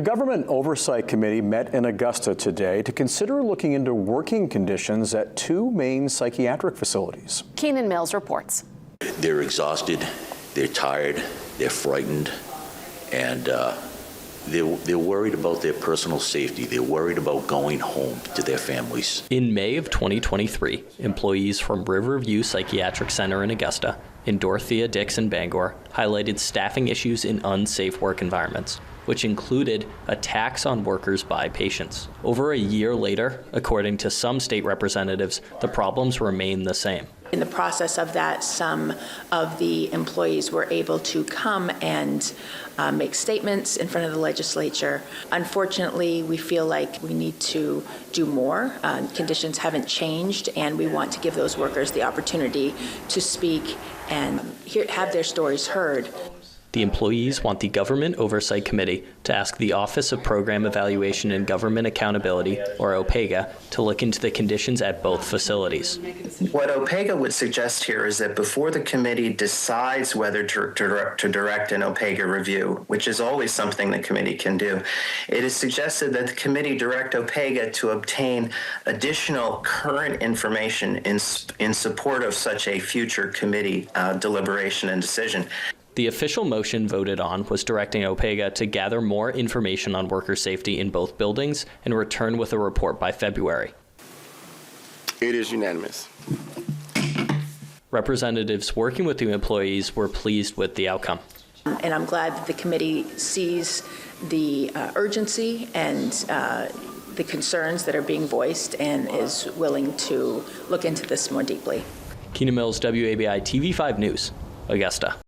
The Government Oversight Committee met in Augusta today to consider looking into working conditions at two Maine psychiatric facilities. Keenan Mills reports. They're exhausted, they're tired, they're frightened, and they're worried about their personal safety. They're worried about going home to their families. In May of 2023, employees from Riverview Psychiatric Center in Augusta and Dorothea Dix in Bangor highlighted staffing issues in unsafe work environments, which included attacks on workers by patients. Over a year later, according to some state representatives, the problems remain the same. In the process of that, some of the employees were able to come and make statements in front of the legislature. Unfortunately, we feel like we need to do more. Conditions haven't changed, and we want to give those workers the opportunity to speak and have their stories heard. The employees want the Government Oversight Committee to ask the Office of Program Evaluation and Government Accountability, or OPEGA, to look into the conditions at both facilities. What OPEGA would suggest here is that before the committee decides whether to direct an OPEGA review, which is always something the committee can do, it is suggested that the committee direct OPEGA to obtain additional current information in support of such a future committee deliberation and decision. The official motion voted on was directing OPEGA to gather more information on worker safety in both buildings and return with a report by February. It is unanimous. Representatives working with the employees were pleased with the outcome. And I'm glad that the committee sees the urgency and the concerns that are being voiced and is willing to look into this more deeply. Keenan Mills, WABI TV5 News, Augusta.